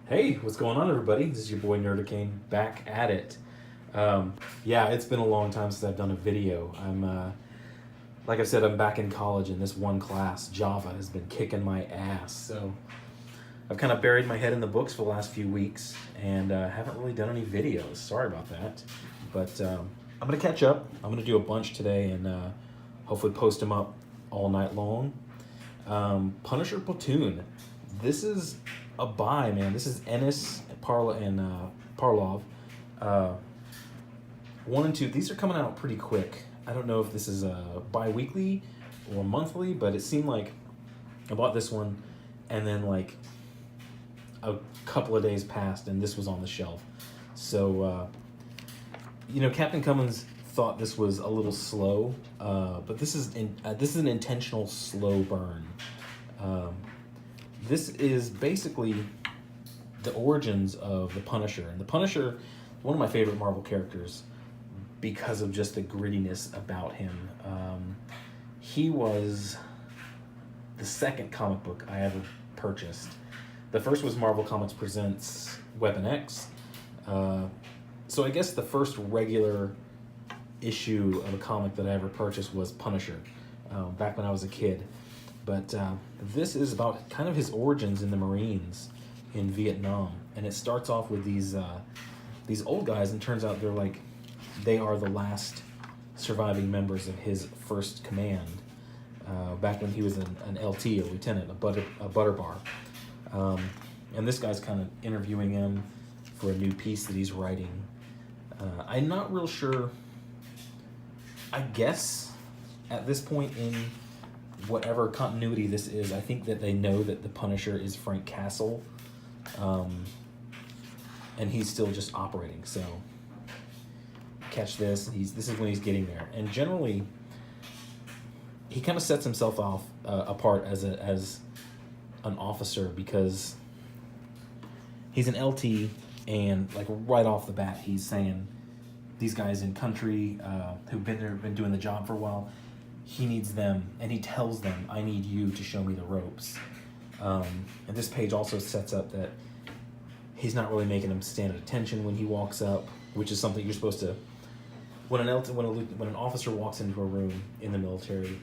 Hey, what's going on, everybody? This is your boy Nerdicane back at it. Yeah, it's been a long time since I've done a video. Like I said, I'm back in college, and this one class, Java, has been kicking my ass. So I've kind of buried my head in the books for the last few weeks, and haven't really done any videos. Sorry about that, but I'm gonna catch up. I'm gonna do a bunch today, and hopefully post them up all night long. Punisher Platoon. This is a buy, man. This is Ennis and Parlov. 1 and 2. These are coming out pretty quick. I don't know if this is bi-weekly or monthly, but it seemed like I bought this one, and then like a couple of days passed, and this was on the shelf. So, Captain Cummins thought this was a little slow, but this is an intentional slow burn. This is basically the origins of the Punisher. And the Punisher, one of my favorite Marvel characters because of just the grittiness about him. He was the second comic book I ever purchased. The first was Marvel Comics Presents Weapon X. So I guess the first regular issue of a comic that I ever purchased was Punisher, back when I was a kid. But this is about kind of his origins in the Marines in Vietnam, and it starts off with these old guys, and turns out they are the last surviving members of his first command. Back when he was an LT, a lieutenant, a butter bar, and this guy's kind of interviewing him for a new piece that he's writing. I'm not real sure. I guess at this point in whatever continuity this is, I think that they know that the Punisher is Frank Castle, and he's still just operating. So catch this. This is when he's getting there, and generally he kind of sets himself off apart as an officer because he's an LT, and like right off the bat he's saying these guys in country who've been doing the job for a while, he needs them, and he tells them, I need you to show me the ropes. And this page also sets up that he's not really making them stand at attention when he walks up, which is something you're supposed to. When an officer walks into a room in the military,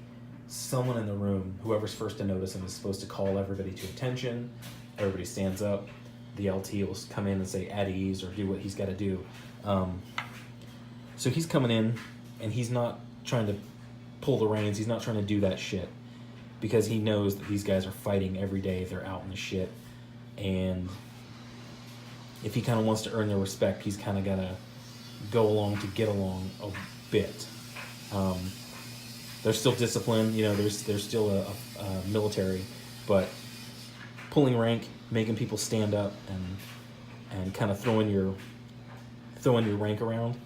someone in the room, whoever's first to notice him, is supposed to call everybody to attention. Everybody stands up. The LT will come in and say at ease or do what he's got to do. So he's coming in, and he's not trying to pull the reins. He's not trying to do that shit because he knows that these guys are fighting every day. They're out in the shit, and if he kind of wants to earn their respect, he's kind of got to go along to get along a bit. There's still discipline, there's still a military, but pulling rank, making people stand up, and kind of throwing your rank around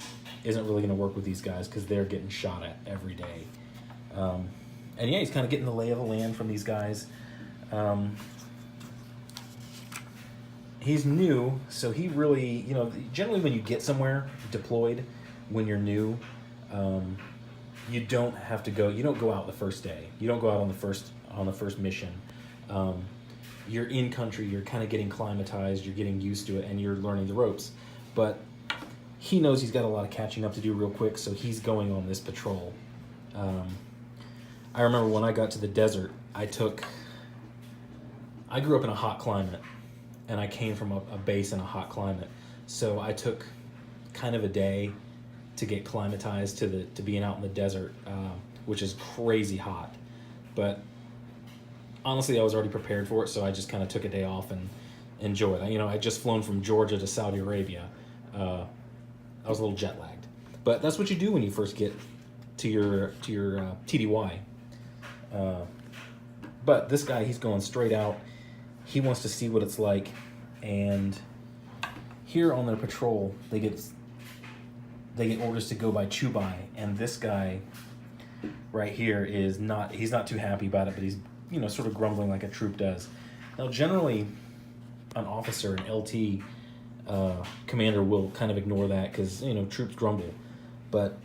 isn't really going to work with these guys because they're getting shot at every day. And yeah, he's kind of getting the lay of the land from these guys. He's new, so he really, generally when you get somewhere deployed, when you're new, you don't go out the first day. You don't go out on the first mission. You're in country, you're kind of getting climatized, you're getting used to it, and you're learning the ropes. But he knows he's got a lot of catching up to do real quick, so he's going on this patrol. I remember when I got to the desert, I grew up in a hot climate, and I came from a base in a hot climate. So I took kind of a day to get climatized to being out in the desert, which is crazy hot. But honestly, I was already prepared for it, so I just kind of took a day off and enjoyed. I just flown from Georgia to Saudi Arabia. I was a little jet lagged, but that's what you do when you first get to your TDY. But this guy, he's going straight out. He wants to see what it's like, and here on their patrol, they get orders to go by Chubai, and this guy right here he's not too happy about it, but he's sort of grumbling like a troop does. Now, generally, an officer, an LT commander will kind of ignore that because troops grumble, but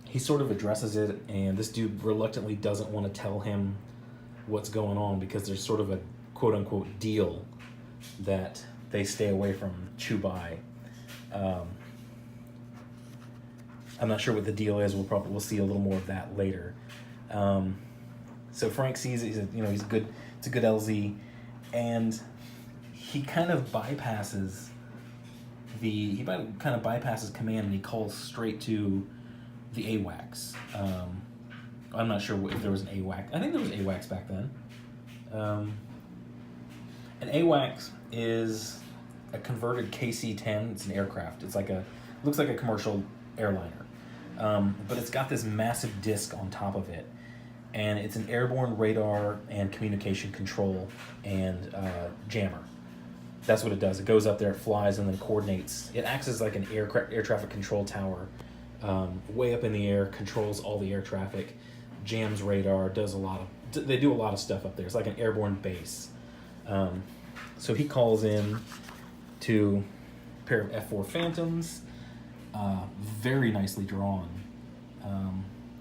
he sort of addresses it, and this dude reluctantly doesn't want to tell him what's going on because there's sort of a quote-unquote deal that they stay away from Chubai. I'm not sure what the deal is. We'll see a little more of that later. So Frank sees it. He's a good LZ, and he kind of bypasses command, and he calls straight to the AWACS. I'm not sure if there was an AWACS. I think there was AWACS back then. An AWACS is a converted KC-10. It's an aircraft. Looks like a commercial airliner, but it's got this massive disc on top of it, and it's an airborne radar and communication control and jammer. That's what it does. It goes up there, it flies, and then coordinates. It acts as like an air traffic control tower, way up in the air, controls all the air traffic, jams radar, they do a lot of stuff up there. It's like an airborne base. So he calls in to a pair of F4 Phantoms, very nicely drawn.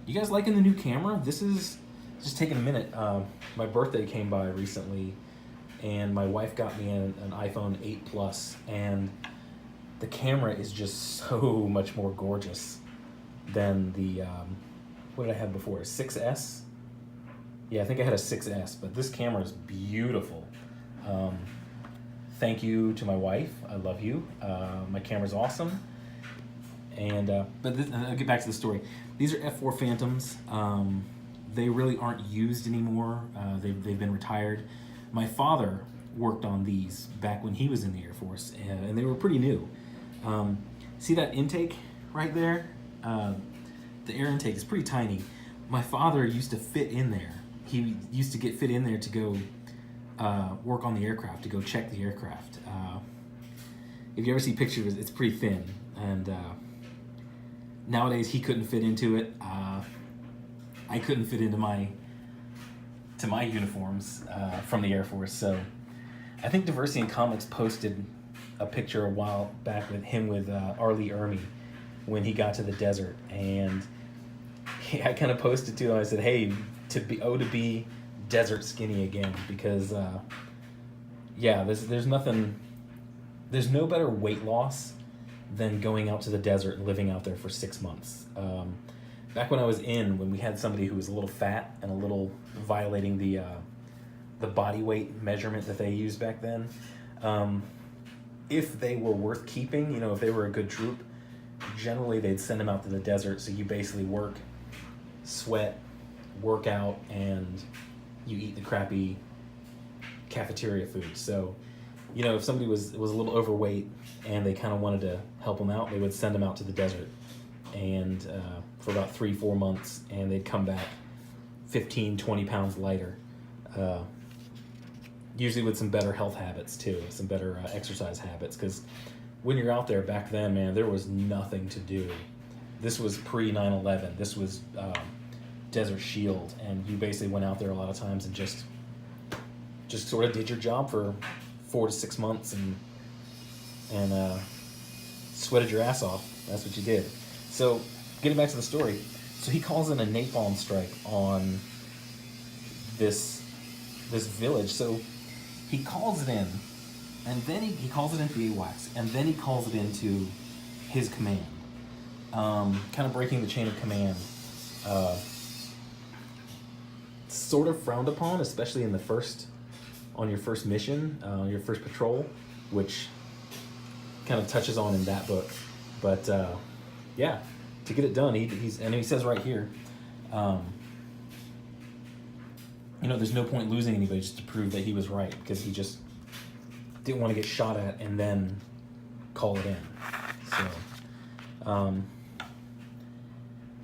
You guys liking the new camera? This is just taking a minute. My birthday came by recently, and my wife got me an iPhone 8 Plus, and the camera is just so much more gorgeous than the, what did I have before, 6S? Yeah, I think I had a 6S, but this camera is beautiful. Thank you to my wife. I love you. My camera's awesome. And I'll get back to the story. These are F4 Phantoms. They really aren't used anymore. They've been retired. My father worked on these back when he was in the Air Force, and they were pretty new. See that intake right there? The air intake is pretty tiny. My father used to fit in there. He used to get fit in there to go work on the aircraft, to go check the aircraft. If you ever see pictures, it's pretty thin, and nowadays he couldn't fit into it. I couldn't fit into my uniforms from the Air Force. So I think Diversity in Comics posted a picture a while back with him with R. Lee Ermey when he got to the desert, and I kind of posted to him. I said, "Hey, to be desert skinny again," because there's no better weight loss than going out to the desert and living out there for 6 months. Back when I was when we had somebody who was a little fat and a little violating the body weight measurement that they used back then, if they were worth keeping, if they were a good troop, generally they'd send them out to the desert. So you basically work, sweat, work out, and you eat the crappy cafeteria food. So, if somebody was a little overweight and they kind of wanted to help them out, they would send them out to the desert, and for about 3-4 months, and they'd come back 15-20 pounds lighter, usually with some better health habits too, some better exercise habits, because when you're out there back then, man, there was nothing to do. This was pre 9/11. This was Desert Shield, and you basically went out there a lot of times and just sort of did your job for 4 to 6 months and sweated your ass off. That's what you did. So getting back to the story, so he calls in a napalm strike on this village. So he calls it in, and then he calls it into the AWACS, and then he calls it into his command, kind of breaking the chain of command. Sort of frowned upon, especially on your first mission, your first patrol, which kind of touches on in that book. But to get it done, he says right here, there's no point losing anybody just to prove that he was right, because he just didn't want to get shot at and then call it in. So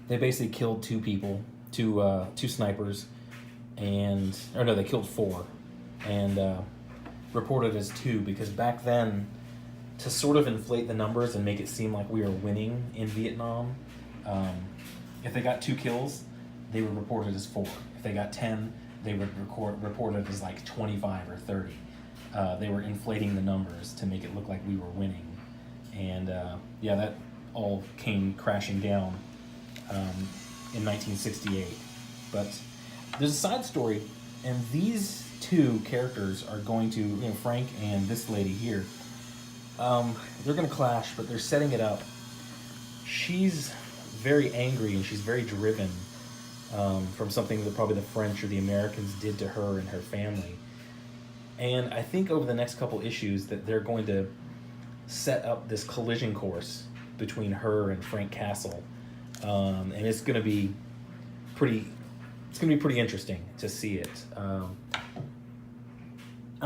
they basically killed 2 people, two snipers, they killed 4, and reported as 2, because back then, to sort of inflate the numbers and make it seem like we were winning in Vietnam, if they got 2 kills, they were reported as 4. If they got 10, they would reported as like 25 or 30. They were inflating the numbers to make it look like we were winning, and that all came crashing down in 1968. But there's a side story, and these 2 characters are going to, Frank and this lady here, They're going to clash, but they're setting it up. She's very angry and she's very driven from something that probably the French or the Americans did to her and her family. And I think over the next couple issues that they're going to set up this collision course between her and Frank Castle, and it's going to be pretty. It's going to be pretty interesting to see it. I'm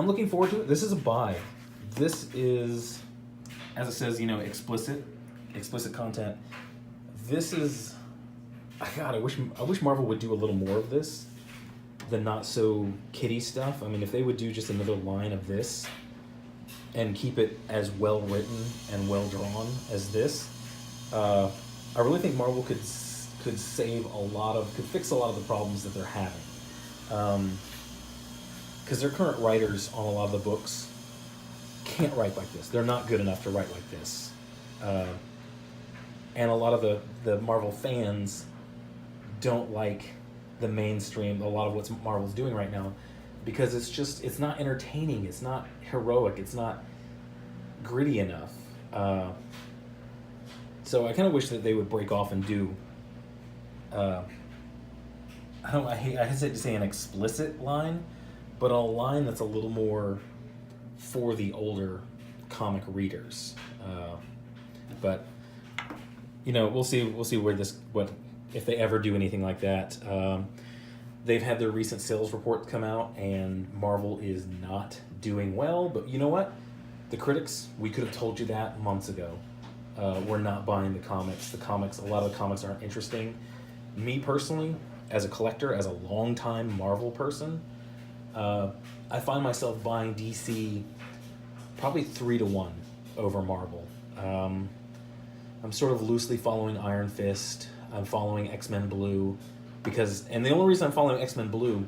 looking forward to it. This is a buy. This is, as it says, explicit content. This is, God, I wish Marvel would do a little more of this, the not so kiddie stuff. I mean, if they would do just another line of this and keep it as well written and well drawn as this, I really think Marvel could fix a lot of the problems that they're having. Because their current writers on a lot of the books can't write like this. They're not good enough to write like this. And a lot of the Marvel fans don't like the mainstream, a lot of what Marvel's doing right now, because it's not entertaining, it's not heroic, it's not gritty enough. So I kind of wish that they would break off and do, I hesitate to say an explicit line, but a line that's a little more for the older comic readers. But we'll see where if they ever do anything like that. They've had their recent sales reports come out, and Marvel is not doing well. But you know what? The critics, we could have told you that months ago. We're not buying the comics. A lot of the comics aren't interesting. Me personally, as a collector, as a longtime Marvel person, I find myself buying DC probably 3-1 over Marvel. I'm sort of loosely following Iron Fist. I'm following X-Men Blue and the only reason I'm following X-Men Blue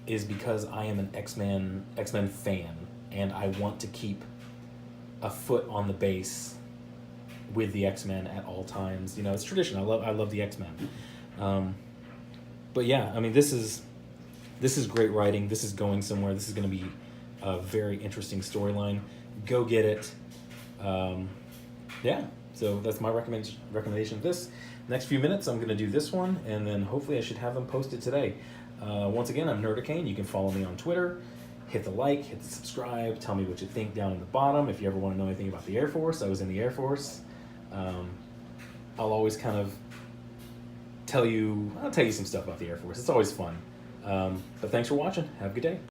is because I am an X-Men fan, and I want to keep a foot on the base with the X-Men at all times. It's tradition. I love the X-Men. But yeah, I mean, this is great writing. This is going somewhere. This is going to be a very interesting storyline. Go get it. Yeah. So that's my recommendation of this. Next few minutes, I'm going to do this one, and then hopefully I should have them posted today. Once again, I'm Nerdicane. You can follow me on Twitter. Hit the like, hit the subscribe. Tell me what you think down in the bottom. If you ever want to know anything about the Air Force, I was in the Air Force. I'll always kind of I'll tell you some stuff about the Air Force. It's always fun. But thanks for watching. Have a good day.